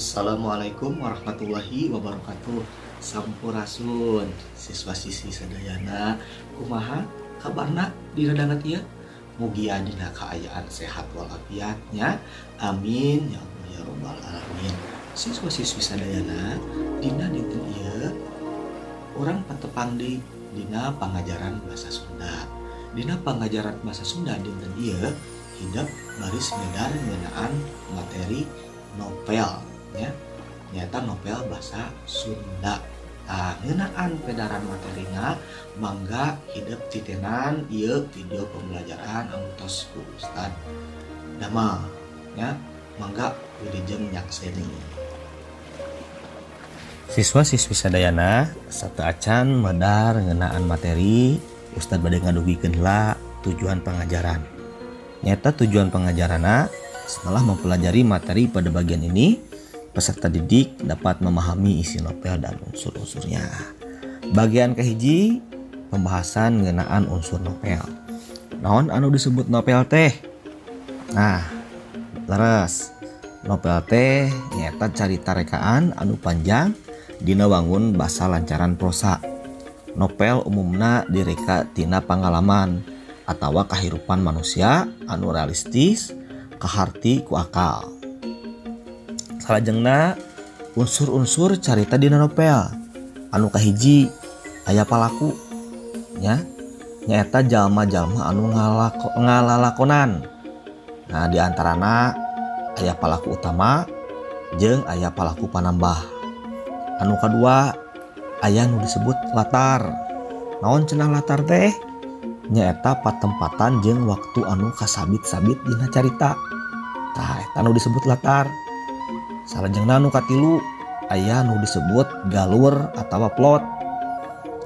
Assalamualaikum warahmatullahi wabarakatuh. Sampurasun siswa-siswi sadayana, kumaha kabarna dina danget ieu? Mugi dina kaayaan sehat walafiatnya. Amin ya Allah ya rabbal alamin. Siswa-siswi sadayana, dina dinten ieu urang patepang di dina pangajaran bahasa Sunda. Dina pangajaran bahasa Sunda dinten ieu hidup baris medar ngeunaan materi novel ya, nyata novel bahasa Sunda. Ngeunaan pedaran materina mangga hidup titenan ieu video pembelajaran anu tos ku Ustad Damal ya, mangga wilujeng nyakseni. Siswa-siswi sadayana satu acan medar ngeunaan materi Ustad bade ngadugikeun heula tujuan pengajaran. Nyata tujuan pengajaranna setelah mempelajari materi pada bagian ini, peserta didik dapat memahami isi novel dan unsur-unsurnya. Bagian kehiji, pembahasan ngeunaan unsur novel. Naon anu disebut novel teh? Nah, leres. Novel teh nyaeta carita rekaan anu panjang dina wangun basa lancaran prosa. Novel umumna direka tina pangalaman atawa kahirupan manusia anu realistis kaharti ku akal. Salajengna unsur-unsur carita dina novel. Anu kahiji aya palaku nya, nyaeta jalma-jalma anu ngalalakonan. Nah, diantarana aya palaku utama jeung aya palaku panambah. Anu kadua aya nu disebut latar. Naon cenah latar teh? Nyaeta patempatan jeung waktu anu kasabit-sabit dina carita. Tah eta nu disebut latar. Salajengna anu katilu aya nu disebut galur atawa plot.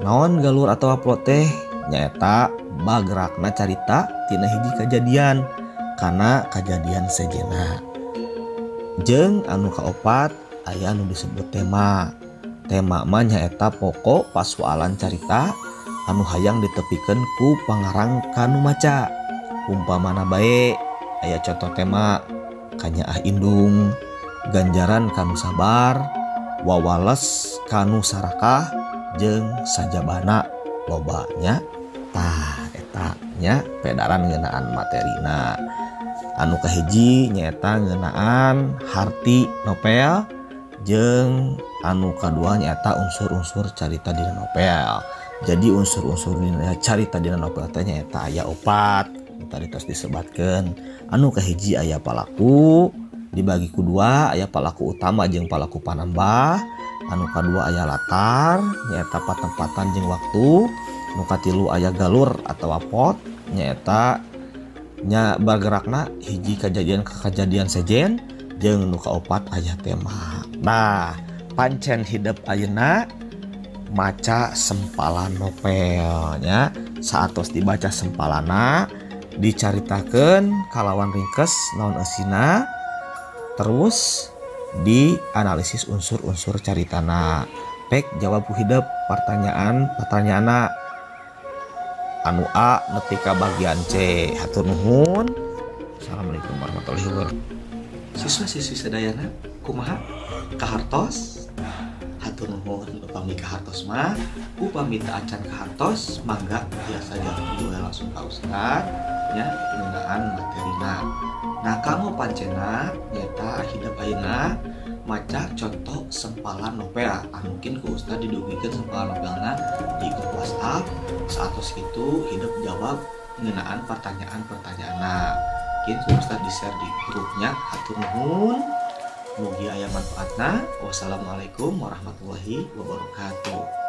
Naon galur atawa plot teh? Nyaeta bagrakna carita tina hiji kajadian kana kajadian sejenna. Jeung anu kaopat aya nu disebut tema. Tema mah nyaeta pokok pasoalan carita anu hayang ditepikeun ku pangarang kanu maca. Umpamana bae aya contoh tema kanyaah indung, ganjaran kanu sabar, wawales kanu sarakah, jeung sajabana lobanya. Tah eta nya pedaran ngeunaan materina. Anu kahiji nyaeta ngeunaan harti novel jeung anu kadua nyaeta unsur-unsur carita dina novel. Jadi unsur-unsur dina carita dina novel teh nyaeta aya 4 tadi tos disebatkeun. Anu kahiji aya palaku, dibagi kedua aya palaku utama jeung palaku panambah. Anu kadua aya latar nyaeta patempatan jeung waktu. Anu katilu aya galur atawa plot nyaeta nya bergerakna hiji kejadian ke kejadian sejen, jeung nu kaopat aya tema. Nah, pancen hidup ayeuna maca sempalan novelnya. Saatos dibaca sempalana dicaritakeun kalawan ringkes naon eusina, terus dianalisis unsur-unsur caritana. Pek jawab hidup pertanyaanna. Anu A nepi ka bagian C. Hatur nuhun. Assalamualaikum warahmatullahi wabarakatuh. Siswa-siswi sadayana, kumaha kahartos? Hatur nuhun. Upami kahartos mah, upami teu acan kahartos mangga biasa jalan langsung ka Ustad nya penggunaan materina. Nah, kamu pancena nyata hidup ayeuna maca contoh sempalan novel. Mungkin ku Ustad didugikeun sempalan novelna di grup WhatsApp. Saatos kitu hidup jawab ngeunaan pertanyaan-pertanyaanna. Mungkin ku Ustad di-share di grupnya. Hatur nuhun. Mugi aya manfaatna. Wassalamualaikum warahmatullahi wabarakatuh.